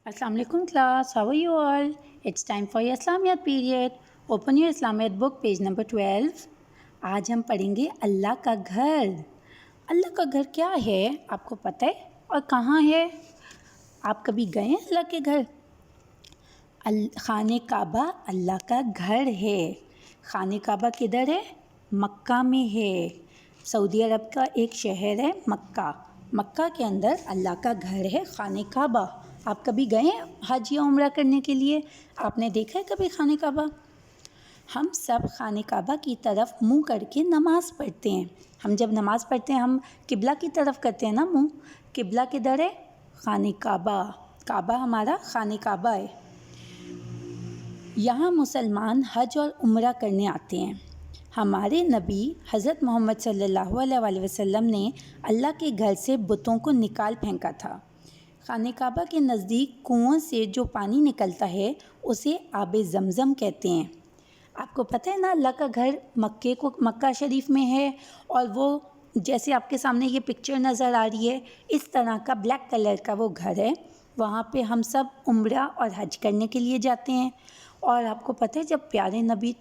Assalamualaikum class, how are you all? It's time for your Islamiyat period. Open your Islamiyat book, page number 12. आज हम पढ़ेंगे अल्लाह का घर। अल्लाह का घर क्या है आपको पता है और कहाँ है? आप कभी गए हैं अल्लाह के घर? खाने काबा अल्लाह का घर है। खाने काबा किधर है? मक्का में है। सऊदी अरब का एक शहर है मक्का। मक्का के अंदर अल्लाह का घर है खाने काबा। आप कभी गए हैं हज या उम्रा करने के लिए? आपने देखा है कभी खाने काबा? हम सब खाने काबा की तरफ मुंह करके नमाज़ पढ़ते हैं। हम जब नमाज़ पढ़ते हैं हम किबला की तरफ करते हैं ना मुंह। किबला किधर है? खाने काबा। काबा हमारा खाने काबा है। यहाँ मुसलमान हज और उम्रा करने आते हैं। हमारे नबी हज़रत मोहम्मद सल्लल्लाहु अलैहि वसल्लम ने अल्लाह के घर से बुतों को निकाल फेंका था। खाने काबा के नज़दीक कुओं से जो पानी निकलता है उसे आबे ज़मज़म कहते हैं। आपको पता है ना अल्लाह का घर मक्का शरीफ में है और वो जैसे आपके सामने ये पिक्चर नज़र आ रही है इस तरह का ब्लैक कलर का वो घर है। वहाँ पे हम सब उम्रा और हज करने के लिए जाते हैं। और आपको पता है जब प्यारे नबी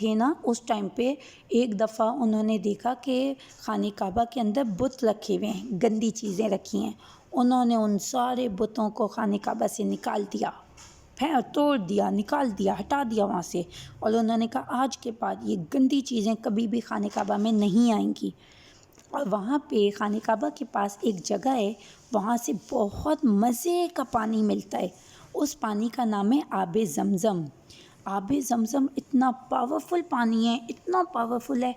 थे ना उस टाइम पे एक दफ़ा उन्होंने देखा कि खाने काबा के अंदर बुत रखे हुए हैं, गंदी चीज़ें रखी हैं। उन्होंने उन सारे बुतों को खाने काबा से निकाल दिया, तोड़ दिया, निकाल दिया, हटा दिया वहाँ से। और उन्होंने कहा आज के बाद ये गंदी चीज़ें कभी भी खाने काबा में नहीं आएंगी। और वहाँ पे खाने काबा के पास एक जगह है, वहाँ से बहुत मज़े का पानी मिलता है। उस पानी का नाम है आबे ज़मज़म। आबे ज़मज़म इतना पावरफुल पानी है, इतना पावरफुल है,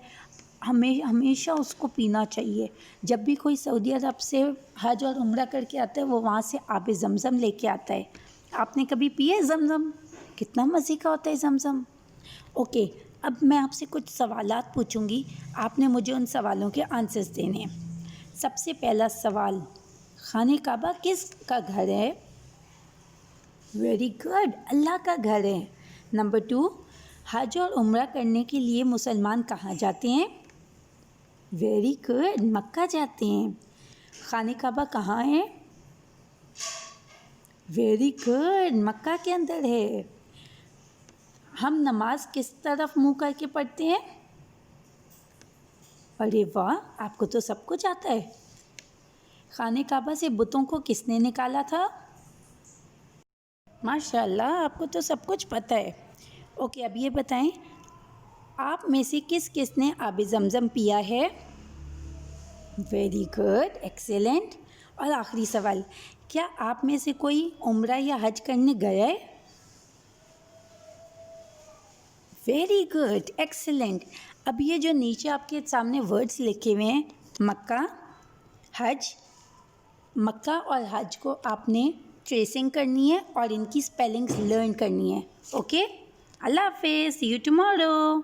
हमेशा उसको पीना चाहिए। जब भी कोई सऊदी अरब से हज और उम्रा करके आता है वो वहाँ से आबे ज़मज़म लेके आता है। आपने कभी पिए ज़मज़म? कितना मज़े का होता है ज़मज़म। ओके, अब मैं आपसे कुछ सवालात पूछूंगी, आपने मुझे उन सवालों के आंसर्स देने हैं। सबसे पहला सवाल, खाने काबा किस का घर है? वेरी गुड, अल्लाह का घर है। नंबर 2, हज और उम्रा करने के लिए मुसलमान कहाँ जाते हैं? वेरी गुड, मक्का जाते हैं। खाने काबा कहाँ है? वेरी गुड, मक्का के अंदर है। हम नमाज किस तरफ मुंह करके पढ़ते हैं? अरे वाह, आपको तो सब कुछ आता है। खाने काबा से बुतों को किसने निकाला था? माशाल्लाह, आपको तो सब कुछ पता है। ओके, अब ये बताएं आप में से किस किस ने आबे ज़मज़म पिया है? Very good, excellent. और आखिरी सवाल, क्या आप में से कोई उम्रा या हज करने गया है? Very good, excellent. अब ये जो नीचे आपके सामने वर्ड्स लिखे हुए हैं मक्का, हज, मक्का और हज को आपने ट्रेसिंग करनी है और इनकी स्पेलिंग्स लर्न करनी है। ओके, अल्लाह हाफिज़, सी यू टुमारो।